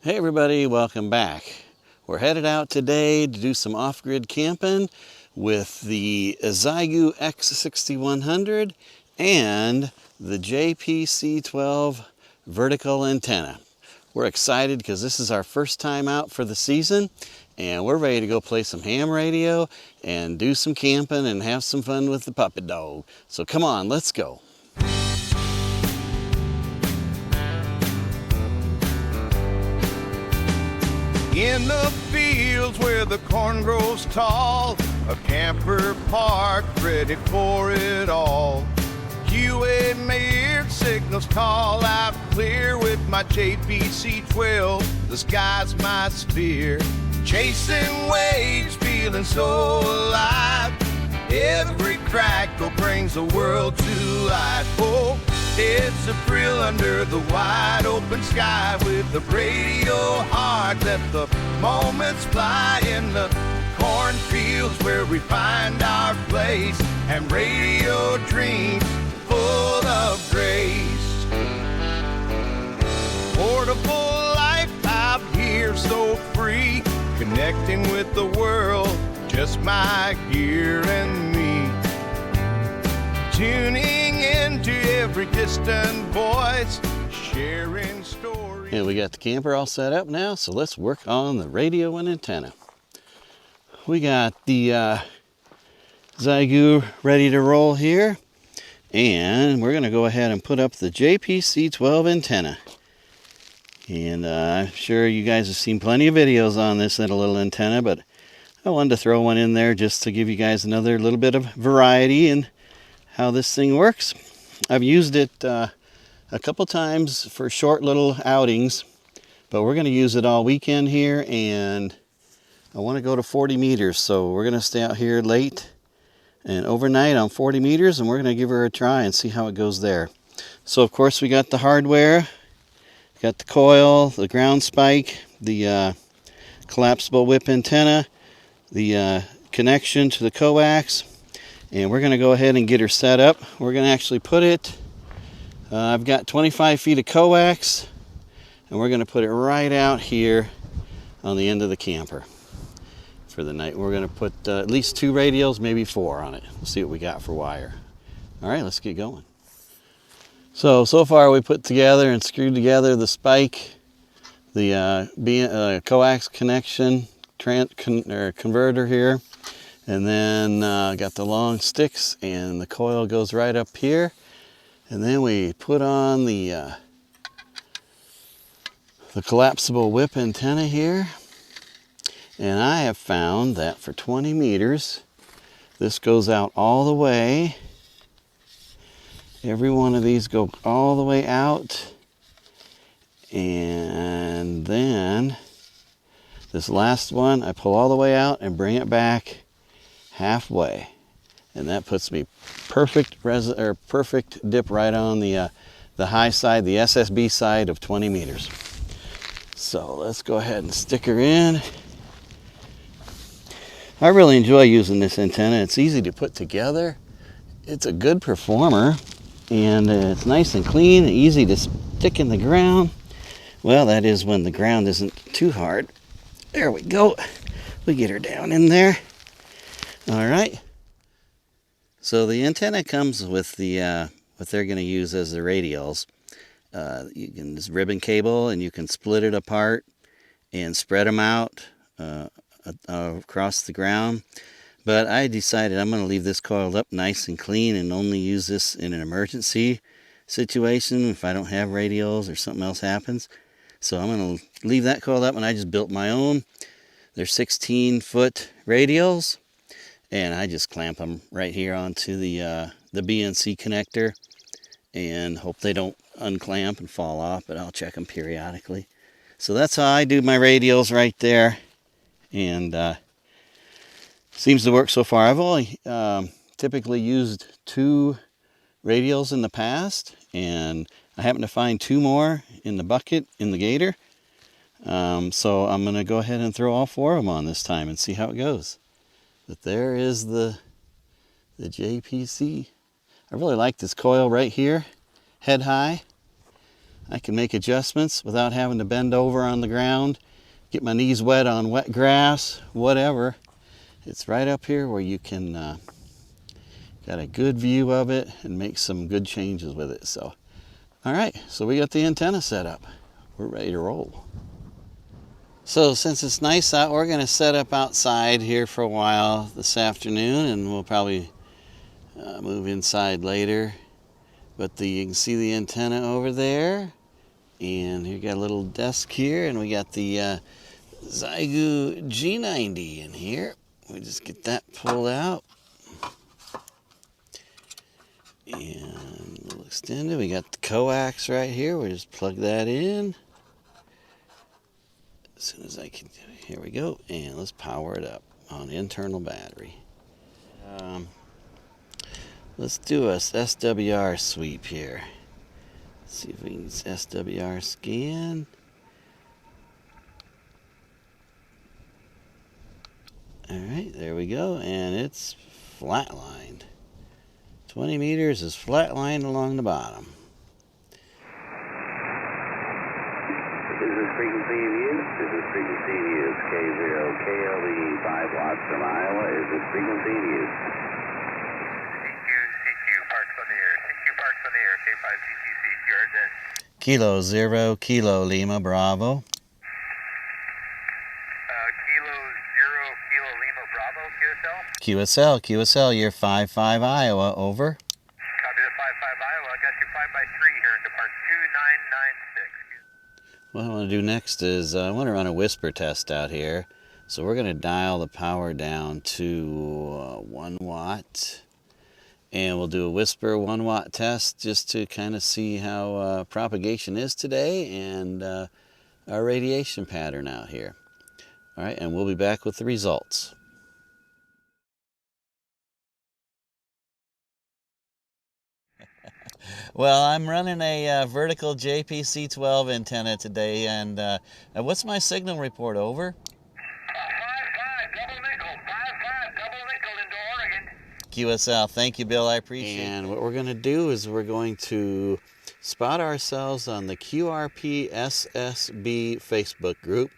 Hey everybody, welcome back. We're headed out today to do some off-grid camping with the Xiegu x6100 and the JPC-12 vertical antenna. We're excited because this is our first time out for the season, and we're ready to go play some ham radio and do some camping and have some fun with the puppy dog. So come on, let's go. In the fields where the corn grows tall, a camper parked ready for it all. QA mirrored signals call out clear with my JPC-12, the sky's my sphere. Chasing waves, feeling so alive. Every crackle brings the world to light. Oh, it's a thrill under the wide open sky with the radio heart. Let the moments fly in the cornfields where we find our place, and radio dreams full of grace. Portable life out here so free, connecting with the world, just my gear and me. Tuning into every distant voice, sharing stories. And we got the camper all set up now, so let's work on the radio and antenna. We got the Xiegu ready to roll here, and we're going to go ahead and put up the JPC-12 antenna. And I'm sure you guys have seen plenty of videos on this little antenna, but I wanted to throw one in there just to give you guys another little bit of variety in how this thing works. I've used it a couple times for short little outings, but we're going to use it all weekend here, and I want to go to 40 meters, so we're going to stay out here late and overnight on 40 meters, and we're going to give her a try and see how it goes there. So of course we got the hardware, got the coil, the ground spike, the collapsible whip antenna, the connection to the coax, and we're going to go ahead and get her set up. We're going to actually put it, I've got 25 feet of coax, and we're going to put it right out here on the end of the camper for the night. We're going to put at least 2 radios, maybe 4 on it. We'll see what we got for wire. All right, let's get going. So far we put together and screwed together the spike, the coax connection, converter here, and then got the long sticks, and the coil goes right up here, and then we put on the collapsible whip antenna here. And I have found that for 20 meters this goes out all the way. Every one of these go all the way out, and then this last one I pull all the way out and bring it back halfway, and that puts me perfect dip right on the high side, the SSB side of 20 meters. So let's go ahead and stick her in. I really enjoy using this antenna. It's easy to put together. It's a good performer, and it's nice and clean and easy to stick in the ground. Well, that is when the ground isn't too hard. There we go. We get her down in there. All right. So the antenna comes with the what they're going to use as the radials. You can this ribbon cable, and you can split it apart and spread them out across the ground. But I decided I'm going to leave this coiled up nice and clean and only use this in an emergency situation if I don't have radials or something else happens. So I'm going to leave that coiled up, and I just built my own. They're 16-foot radials, and I just clamp them right here onto the BNC connector and hope they don't unclamp and fall off, but I'll check them periodically. So that's how I do my radials right there, and seems to work so far. I've only typically used 2 radials in the past, and I happen to find 2 more in the bucket in the gator. So I'm going to go ahead and throw all 4 of them on this time and see how it goes. But there is the JPC. I really like this coil right here, head high. I can make adjustments without having to bend over on the ground, get my knees wet on wet grass, whatever. It's right up here where you can got a good view of it and make some good changes with it. So, all right, so we got the antenna set up. We're ready to roll. So since it's nice out, we're gonna set up outside here for a while this afternoon, and we'll probably move inside later. But you can see the antenna over there, and you got a little desk here, and we got the Xiegu G90 in here. We just get that pulled out, and we'll extend it. We got the coax right here. We just plug that in as soon as I can. Here we go, and let's power it up on internal battery. Let's do a SWR sweep here. Let's see if we can SWR scan. All right, there we go, and it's flatlined. 20 meters is flatlined along the bottom. This is frequency of use. This is frequency of use. K0 KLE 5 watts from Iowa. Is this frequency of use? CQ Parks on the air. CQ Parks on the air. K5GTC QRZ. Kilo 0 Kilo Lima Bravo. Kilo 0 Kilo Lima Bravo. QSL, you're 5-5 Iowa, over. Copy the 5-5 Iowa. I got you 5x3 here into Park 2996. What I want to do next is I want to run a whisper test out here. So we're going to dial the power down to 1 watt. And we'll do a whisper 1 watt test just to kind of see how propagation is today and our radiation pattern out here. All right, and we'll be back with the results. Well, I'm running a vertical JPC-12 antenna today, and what's my signal report, over? 5-5 double nickel. 5-5 double nickel into Oregon. QSL, thank you, Bill, I appreciate it. And what we're going to do is we're going to spot ourselves on the QRP SSB Facebook group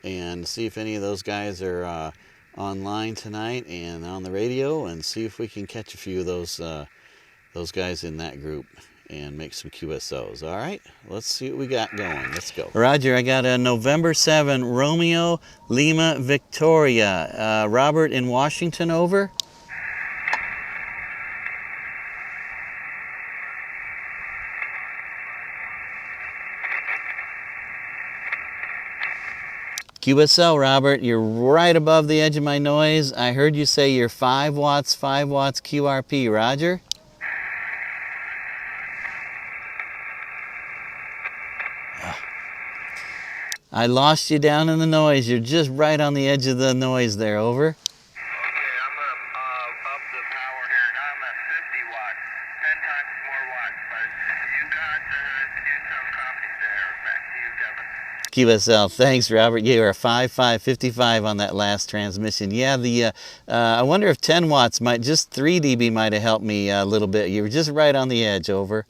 and see if any of those guys are online tonight and on the radio, and see if we can catch a few of those guys in that group and make some QSOs. All right, let's see what we got going. Let's go. Roger, I got a November 7 Romeo Lima Victoria. Robert in Washington, over. QSL, Robert, you're right above the edge of my noise. I heard you say you're 5 watts QRP. Roger? I lost you down in the noise. You're just right on the edge of the noise there, over. Okay, I'm going to up the power here. Now I'm at 50 watts, 10 times more watts. But you got to do some copies there. Back to you, Kevin. QSL, thanks, Robert. You were 55 on that last transmission. Yeah, I wonder if 10 watts might, just 3 dB might have helped me a little bit. You were just right on the edge, over.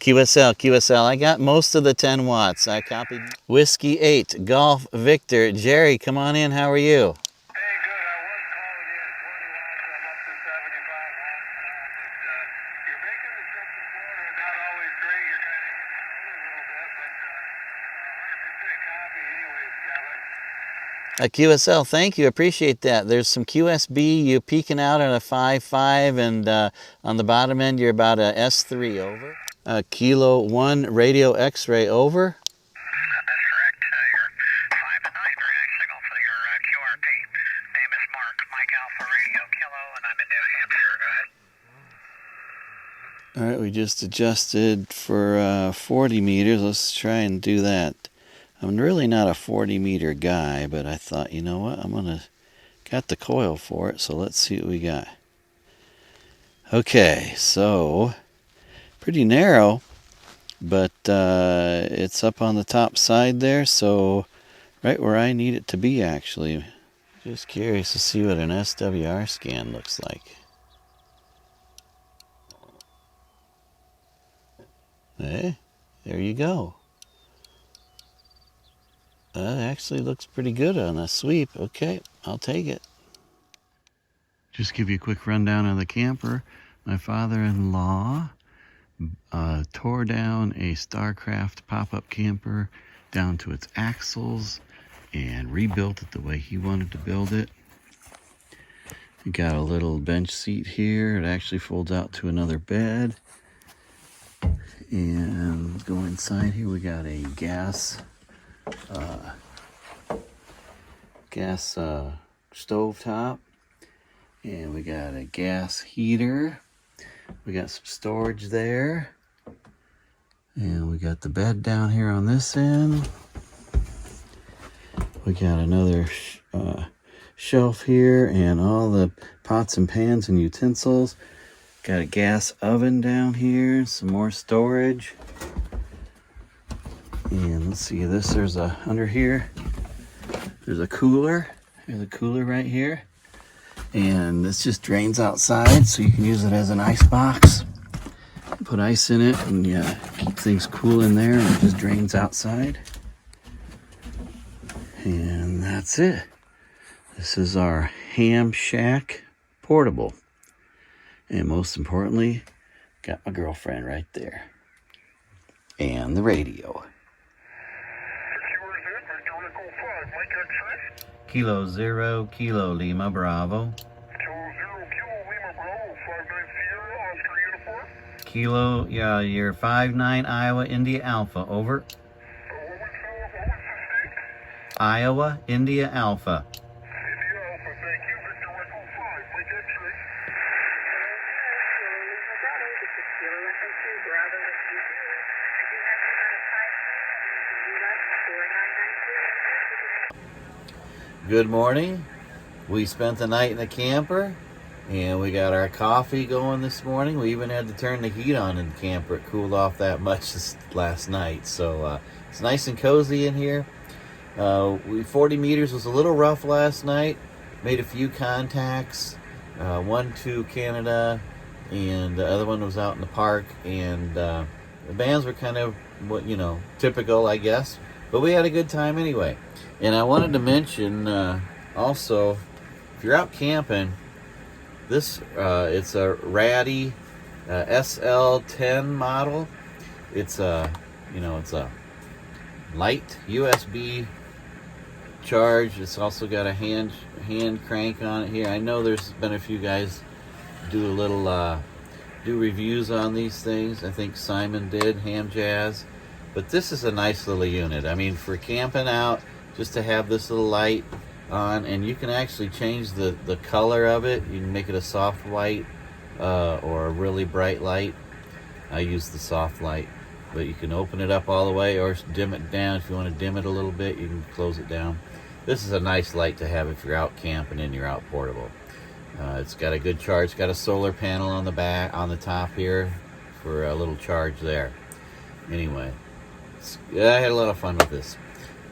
QSL, I got most of the 10 watts. I copied. Whiskey 8, Golf Victor. Jerry, come on in. How are you? Hey, good. I was calling you at 20 watts. I'm up to 75 watts now. But you're making the trip to Florida. Not always great. You're kind of in a little bit, but 100% copy anyways, Kevin. QSL, thank you. Appreciate that. There's some QSB. You're peaking out at a 5.5, and on the bottom end, you're about a S3, over. Kilo 1 Radio X-ray, over. That's correct. You're 5 to 9 direct signal for your QRP. Name is Mark, Mike Alpha Radio Kilo, and I'm in New Hampshire. Go ahead. All right, we just adjusted for 40 meters. Let's try and do that. I'm really not a 40 meter guy, but I thought, you know what, got the coil for it, so let's see what we got. Okay, so pretty narrow, but it's up on the top side there, so right where I need it to be, actually. Just curious to see what an SWR scan looks like. Hey, there you go. That actually looks pretty good on a sweep. Okay, I'll take it. Just give you a quick rundown on the camper. My father-in-law tore down a StarCraft pop-up camper down to its axles and rebuilt it the way he wanted to build it. We got a little bench seat here. It actually folds out to another bed. And let's go inside here. We got a gas stove top, and we got a gas heater. We got some storage there, and we got the bed down here on this end. We got another shelf here and all the pots and pans and utensils. Got a gas oven down here, some more storage. And let's see, under here, there's a cooler. There's a cooler right here. And this just drains outside, so you can use it as an ice box. Put ice in it and keep things cool in there, and it just drains outside. And that's it. This is our ham shack portable. And most importantly, got my girlfriend right there. And the radio. Kilo 0, Kilo Lima Bravo. Kilo 0, Kilo Lima Bravo, 59 Sierra, Oscar Uniform. Kilo, yeah, you're 59 Iowa, India Alpha, over. What was the state? Iowa, India Alpha. India Alpha, thank you. Victor Echo 5, Mike X-ray. Good morning. We spent the night in the camper, and we got our coffee going this morning. We even had to turn the heat on in the camper. It cooled off that much last night, so it's nice and cozy in here. 40 meters was a little rough last night. Made a few contacts. One to Canada, and the other one was out in the park. And the bands were kind of typical, I guess. But we had a good time anyway. And I wanted to mention also, if you're out camping, this it's a Ratty SL10 model. It's a it's a light USB charge. It's also got a hand crank on it here. I know there's been a few guys do reviews on these things. I think Simon did, Ham Jazz. But this is a nice little unit. I mean, for camping out, just to have this little light on, and you can actually change the color of it. You can make it a soft white or a really bright light. I use the soft light, but you can open it up all the way or dim it down. If you want to dim it a little bit, you can close it down. This is a nice light to have if you're out camping and you're out portable. It's got a good charge. It's got a solar panel on the top here for a little charge there. Anyway, I had a lot of fun with this.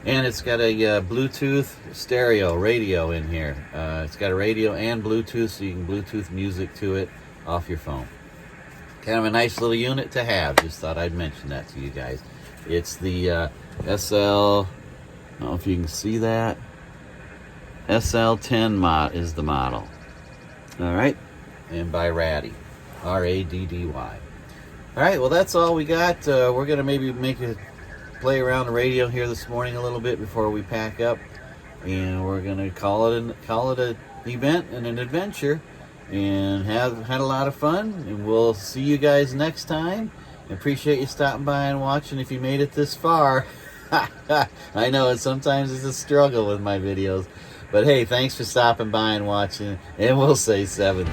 And it's got a Bluetooth stereo radio in here. It's got a radio and Bluetooth, so you can Bluetooth music to it off your phone. Kind of a nice little unit to have. Just thought I'd mention that to you guys. It's the SL, I don't know if you can see that. SL10 mod is the model. All right, and by Raddy, R-A-D-D-Y. All right, well, that's all we got. We're going to maybe play around the radio here this morning a little bit before we pack up, and we're going to call it an event and an adventure, and had a lot of fun. And we'll see you guys next time. I appreciate you stopping by and watching if you made it this far. I know sometimes it's a struggle with my videos, but hey, thanks for stopping by and watching, and we'll say 7-3.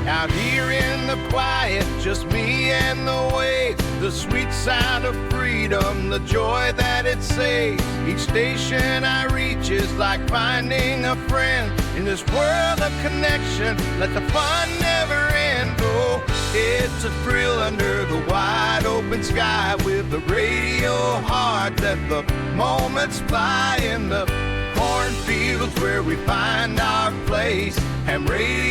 Out here in the quiet, just me and the waves, the sweet sound of freedom, the joy that it saves. Each station I reach is like finding a friend in this world of connection. Let the fun never end. Oh, It's a thrill under the wide open sky with the radio heart that the moments fly in the cornfields where we find our place. Ham radio